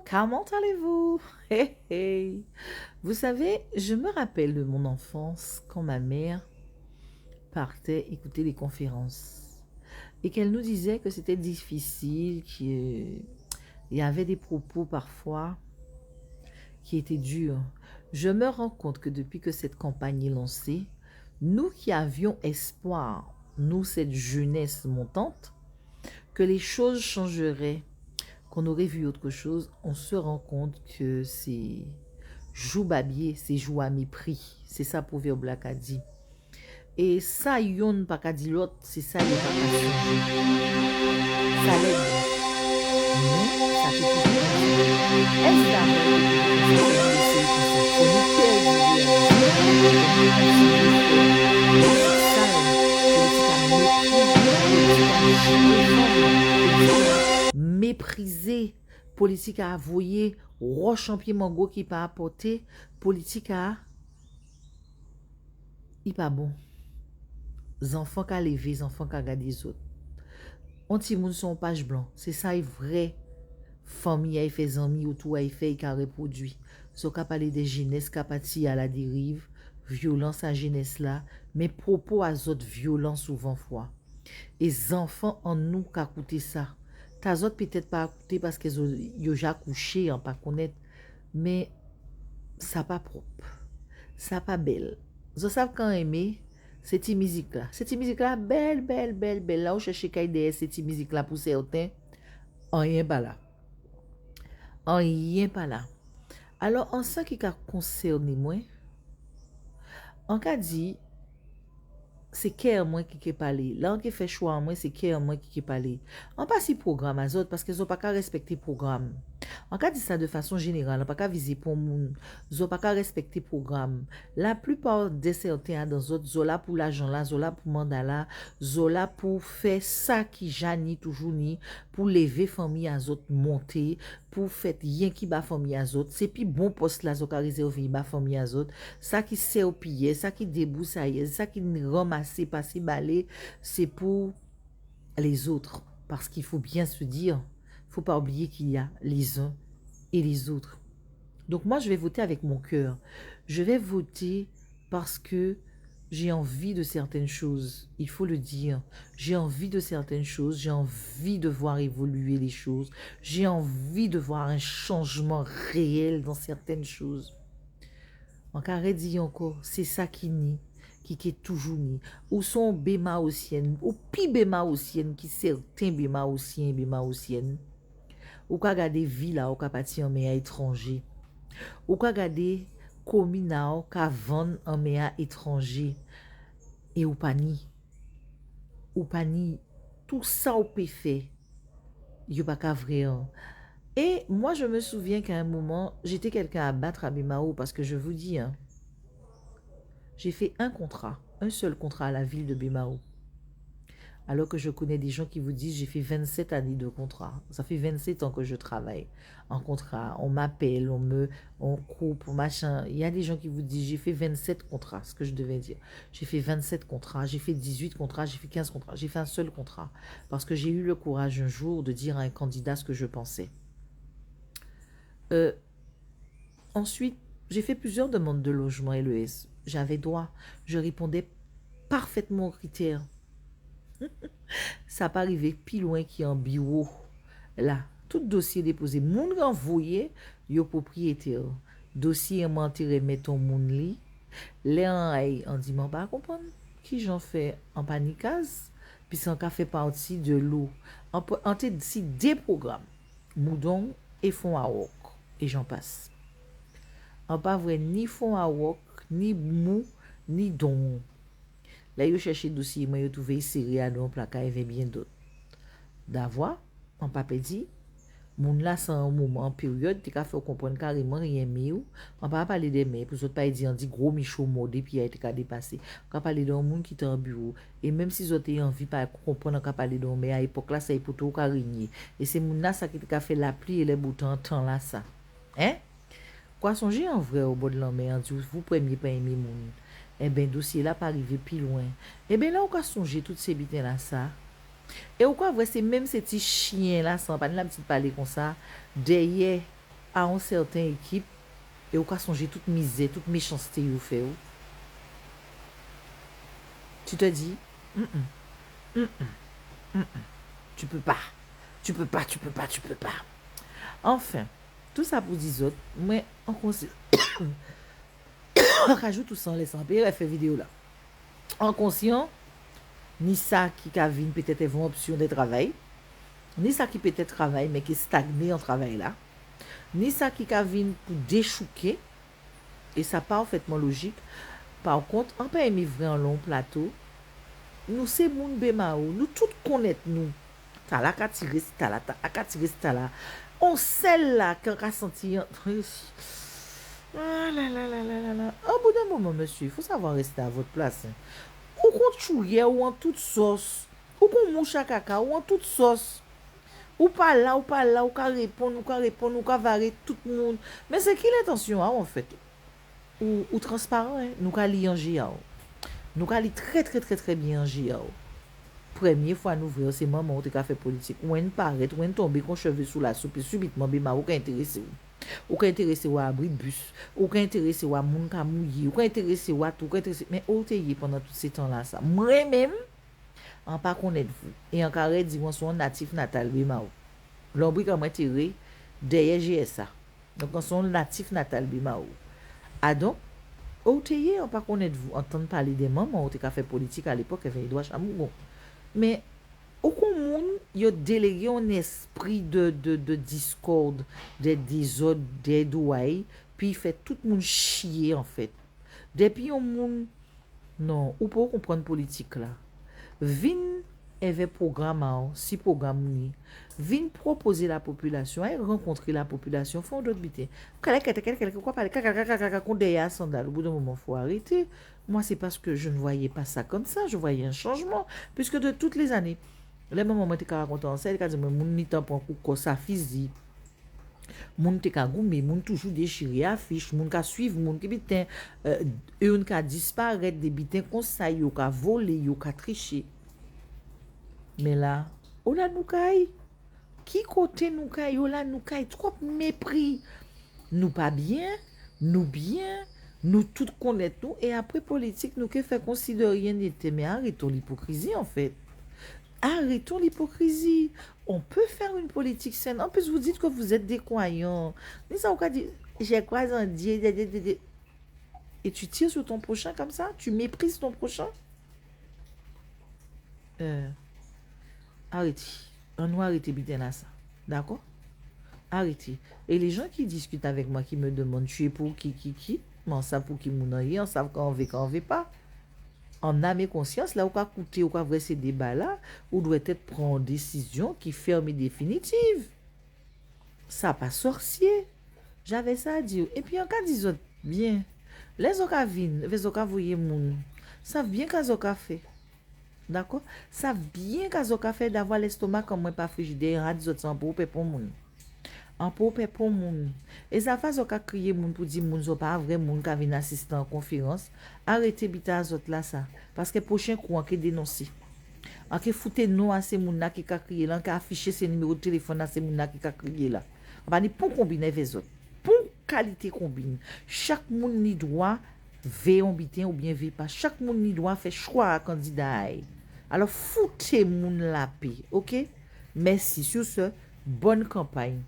Comment allez-vous? Hey, hey. Vous savez, je me rappelle de mon enfance quand ma mère partait écouter les conférences et qu'elle nous disait que c'était difficile, qu'il y avait des propos parfois qui étaient durs. Je me rends compte que depuis que cette campagne est lancée, nous qui avions espoir, nous cette jeunesse montante, que les choses changeraient, qu'on aurait vu autre chose, on se rend compte que c'est joue babier, c'est joue à mépris. C'est ça proverbe là qu'a dit. Et ça, yon pas qu'a dit l'autre, c'est ça, yon pas qu'a changer. Ça l'aide, mais ça fait toujours comme ça. Est-ce mépriser politique à avoyer roche en pied mango qui pas apporter politique à il pas bon enfants qui lever enfants qui regarder les autres on ti moun son page blanc c'est ça est vrai famille a fait amis autour a fait qui reproduit so ka parler des jeunesse qui parti à la dérive violence à jeunesse là mais propos à autres violence souvent fois et enfants en nous qui écouter ça ta autres peut-être pas écouter parce que yo déjà couché en pas connaître mais ça pas propre ça pas belle zo savent quand aimer cette musique là belle là où chercher kay derrière cette musique là pour certains rien pas là rien pas là alors en ce qui a concerné moi on a dit c'est cœur moi qui parler là on qui fait choix moi c'est cœur moi qui parler on pas si programme à autres parce qu'ils ont pas qu'à respecter programme on ka dit ça de façon générale on pas qu'à viser pour moun ils ont pas qu'à respecter programme la plupart des certains dans autres zola pour l'argent là zola pour mandat là zola pour faire ça qui jani toujours ni pour lever famille à autres monter pour faire rien qui ba famille à autres c'est puis bon poste là zo ka réserver ba famille à autres ça qui sert au piller ça qui débroussaille ça qui ramasser passer balai c'est pour les autres parce qu'il faut bien se dire faut pas oublier qu'il y a les uns et les autres donc moi je vais voter avec mon cœur je vais voter parce que j'ai envie de certaines choses, il faut le dire. J'ai envie de certaines choses, j'ai envie de voir évoluer les choses, j'ai envie de voir un changement réel dans certaines choses. En carré dit encore, c'est ça qui nie, qui est toujours ni. Ou son béma ossienne, ou pi béma ossienne, qui certains béma ossienne. Ou ka gade villa ou ka pati en meya étranger. Ou ka gade komina ou ka vendre en meya étranger. Et ou pani, tout ça ou peut faire, yo pas ka vrai. Et moi je me souviens qu'à un moment, j'étais quelqu'un à battre à Bimao parce que je vous dis, hein, j'ai fait un seul contrat à la ville de Bimao. Alors que je connais des gens qui vous disent, j'ai fait 27 années de contrat. Ça fait 27 ans que je travaille en contrat. On m'appelle, on coupe, machin. Il y a des gens qui vous disent, j'ai fait 27 contrats, ce que je devais dire. J'ai fait 27 contrats, j'ai fait 18 contrats, j'ai fait 15 contrats. J'ai fait un seul contrat. Parce que j'ai eu le courage un jour de dire à un candidat ce que je pensais. Ensuite, j'ai fait plusieurs demandes de logement LES. J'avais droit. Je répondais parfaitement aux critères. Ça pas arrivé plus loin qui en bureau. Là, tout dossier déposé, moun renvoyé, yo propriétaire. Dossier mentir mettre ton moun li. Les en dit m'en pas comprendre qui j'en fais en panicase puis ça fait partie de l'eau. En te si des programmes moudon et fond à wok et j'en passe. En pas vrai ni fond à wok, ni mou, ni don. Là, yo cherché dossier, moi yo trouvé serré à don placard et bien d'autres. D'avoir, en papier dit, moun là c'est un moment en période, tu as fait comprendre carrément rien mieux. On pas parler des mais pour autres pas dire on dit gros michou mode puis a été dépassé. On parler d'un monde qui est en bureau et même si autres ont envie pas comprendre on parler d'un mais à l'époque là c'est pour tout carigner. Et c'est moun là ça qui a fait la pluie et les boutons temps là ça. Hein? Quoi songer en vrai au bord de la mer, dit vous premier pas aimer moun. Eh ben dossier là pas arrivé plus loin. Eh ben là on va songer toutes ces bitins là ça. Et ou quoi vrai c'est même ces petits chiens là sans pas la petite parler comme ça derrière à une certaine équipe et ou ka songer toute misère, toute méchanceté vous fait. Tu te dis, tu peux pas. Tu peux pas, tu peux pas, tu peux pas. Enfin, tout ça pour dire autres, moi, on conseille. On rajoute tout ça, laisse en paix, fait vidéo là. En conscient, ni ça qui a vu peut-être une option de travail, ni ça qui peut-être travail, mais qui est stagné en travail là, ni ça qui a vu pour déchouquer, et ça parfaitement logique. Par contre, on peut aimer vrai en long plateau, nous c'est moun bemao, nous tout connaître nous. T'as la qu'à tirer, t'as la qu'à tirer, t'as la. On sait là qu'on a senti. Ah là là là là là là. Au bout d'un moment, monsieur, il faut savoir rester à votre place. Hein. Ou qu'on chouille ou en toute sauce. Ou qu'on mouche à caca ou en toute sauce. Ou pas là, ou pas là, ou qu'à répondre, ou qu'à varer tout le monde. Mais c'est qui l'intention, hein, en fait? Ou transparent, hein? Nous qu'à lire en GIA. Nous qu'à lire très très très très bien en GIA. Première fois nous voyons c'est maman qui a fait politique. Ou elle paraît, ou elle tombe qu'on cheveux sous la soupe et subitement, bima, ou qu'à intéressé ou. Ou qu'à intéressé ou à abri de bus. Ou qu'à intéressé ou à moun ka mouillé. Ou qu'à intéressé ou à tout. Mais où t'es pendant tout ce temps-là, ça? Moi-même, en pas connaître vous. Et en carré, dit, on sont natif natal, bima ou. L'ombre comme moi tiré derrière GSA. Donc on sont natif natal, bima ou. Ah donc, où t'es en pas connaître vous. Entendre parler des mamans qui a fait politique à l'époque, elle fait Edouard Chamougon. Mais aucun monde a délégué un esprit de discorde, de désordre, de douailles, puis il fait tout le monde chier en fait. Depuis un monde, non, ou pas comprendre politique là. Vin avait programme, si programme vin proposer la population, rencontrer la population, font d'autres bêtises. Quelqu'un quoi parler, derrière sandal, au bout d'un moment faut arrêter. Moi, c'est parce que je ne voyais pas ça comme ça, je voyais un changement, puisque de toutes les années, les moments où je raconté en scène, quand mon ni tampon pour ça physique, mon te ka goumé, mon toujours déchiré affiche, mon ka suivre, mon ki bitin, un ka disparaître, des bitins comme ça, yo ka voler, yo ka tricher. Mais là, on a nous kay, qui côté nous kay, on a nous kay, trop mépris. Nous pas bien, nous tout connaître nous, et après politique, nous que fait considérer rien n'était, mais arrêtons l'hypocrisie en fait. Arrêtons l'hypocrisie. On peut faire une politique saine. En plus, vous dites que vous êtes des croyants. Mais ça, on va dire, j'ai croisé un Dieu. Et tu tires sur ton prochain comme ça? Tu méprises ton prochain? Arrêtez. On doit arrêter bien là ça. D'accord? Arrêtez. Et les gens qui discutent avec moi, qui me demandent, tu es pour qui? Mais on sait pour qui moun on sait quand on veut pas. En âme et conscience, là où on a coûté, où on a vrai ces débats-là, où doit être prendre une décision qui ferme et définitive. Ça pas sorcier. J'avais ça à dire. Et puis, en cas disant bien, les okavines, les okavoyer moun, savent bien qu'elles ont fait. D'accord? Savent bien qu'elles ont fait d'avoir l'estomac comme moi pas frigidaire, en disant ça pour pour moun. En pour moun. Et ça fait qu'à crier moun pour dire moun zo pas vrai moun qui vient assister en conférence, arrêtez bita zot là ça parce que prochain coup on qui dénoncer. On qui fouter non à ces moun là qui ka crier là, qui afficher ses numéros de téléphone à ces moun là qui ka crier là. On va ni pour combiner avec autres. Pour qualité combine. Chaque moun ni droit veiller en bitin ou bien veiller pas. Chaque moun ni droit faire choix à candidat. Alors foutez moun la paix, OK? Merci sur ce. Bonne campagne.